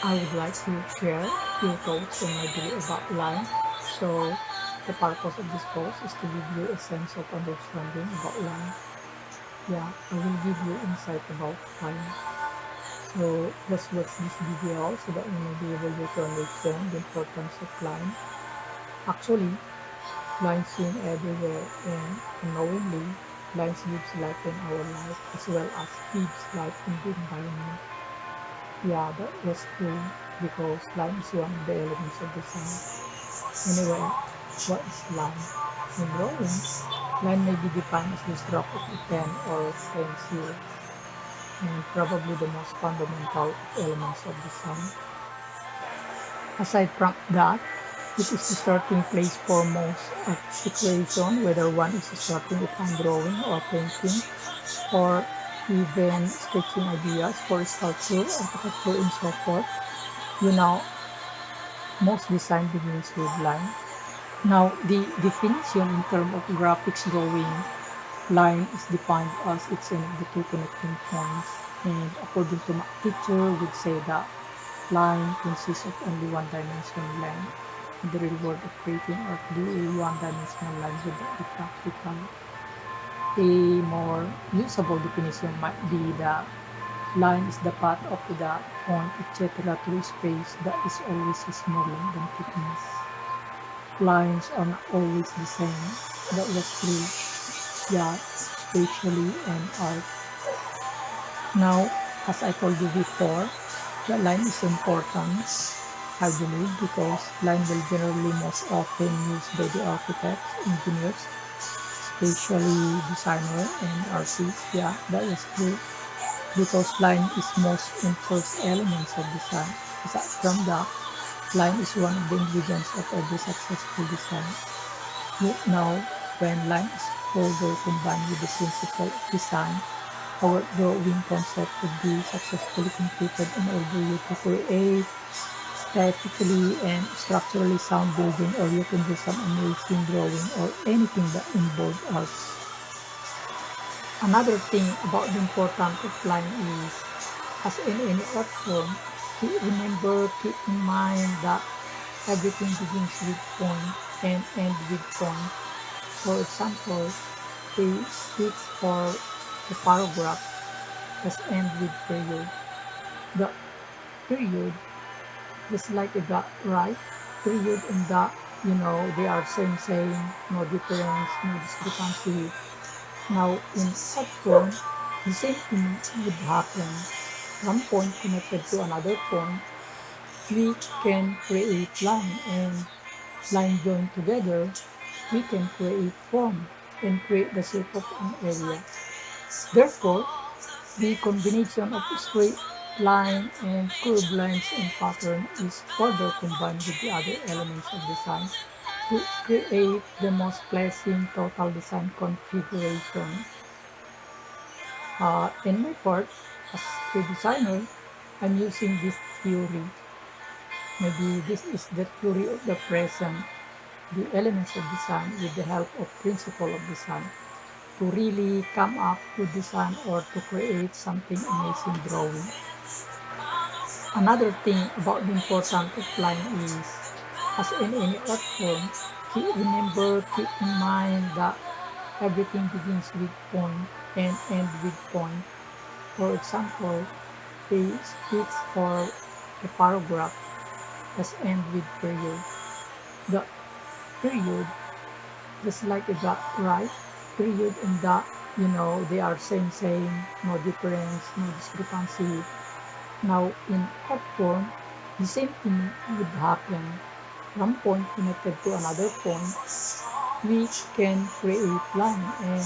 I would like to share a few thoughts on my view about line. So, the purpose of this post is to give you a sense of understanding about line. Yeah, I will give you insight about line. So, just watch this video so that you may be able to understand the importance of line. Actually, lines seen everywhere and unknowingly, lines gives light in our life as well as gives light in the environment. Yeah, that was true because lime is one of the elements of the sun. Anyway, what is lime? In drawing, lime may be defined as the stroke of a pen or pencil, and probably the most fundamental elements of the sun. Aside from that, it is the starting place for most artistic creation, whether one is starting upon drawing or painting, or even sketching ideas for sculpture, architecture, and so forth. You know, most design begins with line. Now, the definition in terms of graphics drawing, line is defined as its end of the two connecting points. And according to my teacher, would say that line consists of only one-dimensional line. In the real world of creating art, the one-dimensional line without the practical. A more usable definition might be that line is the path of the point, etc. through space that is always smaller than thickness. Lines are not always the same. That was true, yeah, especially in art. Now, as I told you before, the line is important, I believe, because line will generally most often used by the architects, engineers, especially designer and artists. Yeah, that was true because line is most first elements of design. Aside from that, line is one of the ingredients of every successful design. Yet now, when line is further combined with the principle of design, our drawing concept could be successfully completed in order you to create aesthetically and structurally sound building, or you can do some amazing drawing or anything that involves arts. Another thing about the importance of line is, as in any art form, keep in mind that everything begins with point and end with point. For example, a speech or a paragraph does end with period. The period, just like a dot, right? Period and dot, they are same, no difference, no discrepancy. Now, in short form, the same thing would happen. One point connected to another point, we can create line, and line joined together, we can create form and create the shape of an area. Therefore, the combination of straight line and curved lines and pattern is further combined with the other elements of design to create the most pleasing total design configuration. In my part, as a designer, I'm using this theory. Maybe this is the theory of the present, the elements of design with the help of principle of design to really come up with design or to create something amazing drawing. Another thing about the importance of line is, as in any art form, keep in mind that everything begins with point and end with point. For example, a speech or a paragraph does end with period. The period, just like a dot, right? Period and dot, they are same, no difference, no discrepancy. Now, in art form, the same thing would happen. One point connected to another point, we can create line, and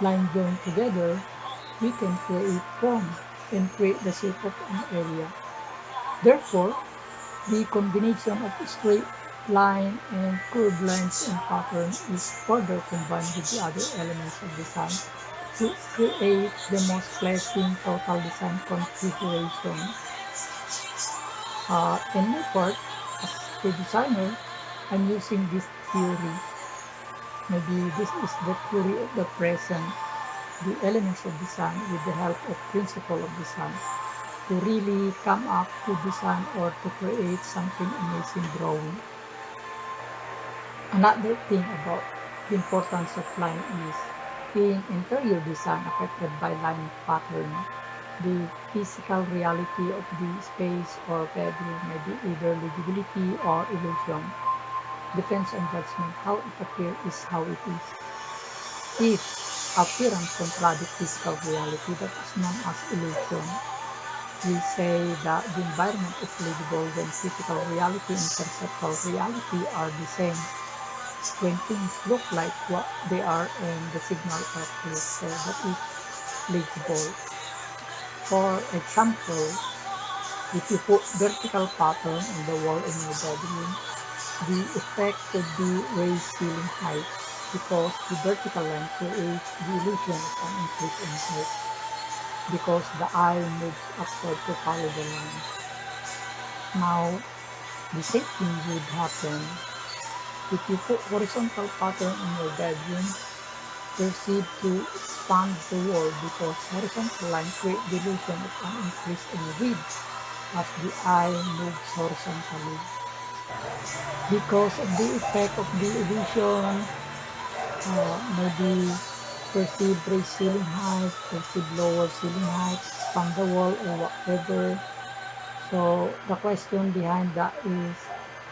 line joined together, we can create form and create the shape of an area. Therefore, the combination of straight line and curved lines and pattern is further combined with the other elements of design to create the most pleasing total design configuration. In my part, as a designer, I'm using this theory. Maybe this is the theory of the present, the elements of design with the help of principle of design to really come up to design or to create something amazing drawing. Another thing about the importance of line is in interior design affected by line pattern. The physical reality of the space or bedroom may be either legibility or illusion. Depends on judgment. How it appears is how it is. If appearance contradicts physical reality, that is known as illusion. We say that the environment is legible when physical reality and conceptual reality are the same. When things look like what they are and the signal are clear, so that is legible. For example, if you put vertical pattern on the wall in your bedroom, the effect could be raised ceiling height because the vertical line creates the illusion of an increase in height because the eye moves upward to follow the line. Now, the same thing would happen if you put horizontal pattern in your bedroom, proceed to expand the wall because horizontal line create the illusion of an increase in width as the eye moves horizontally. Because of the effect of the illusion, maybe perceive raise ceiling height, perceive lower ceiling height, expand the wall or whatever. So the question behind that is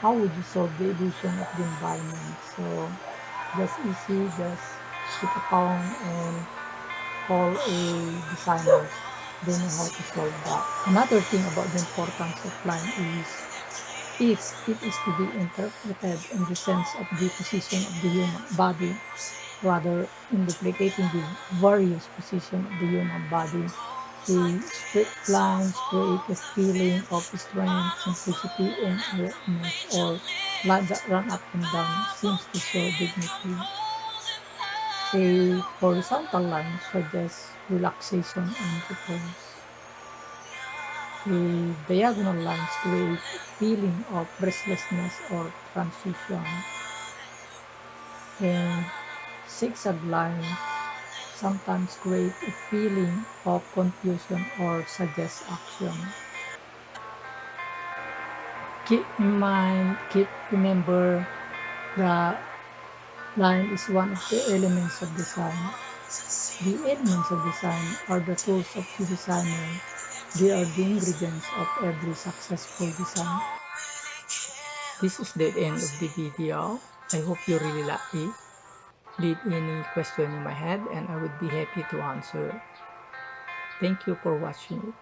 how would you solve the illusion of the environment? So just easy, just pick a phone and call a designers. They know how to solve that. Another thing about the importance of line is if it is to be interpreted in the sense of the position of the human body, rather in duplicating the various position of the human body, a straight lines create a feeling of strength, simplicity, and erectness, or lines that run up and down seems to show dignity. A horizontal line suggests relaxation and repose. A diagonal lines create a feeling of restlessness or transition, and zigzag lines sometimes create a feeling of confusion or suggest action. Keep in mind, keep remember the line is one of the elements of design. The elements of design are the tools of the designer. They are the ingredients of every successful design. This is the end of the video. I hope you really like it. Leave any question in my head and I would be happy to answer. Thank you for watching.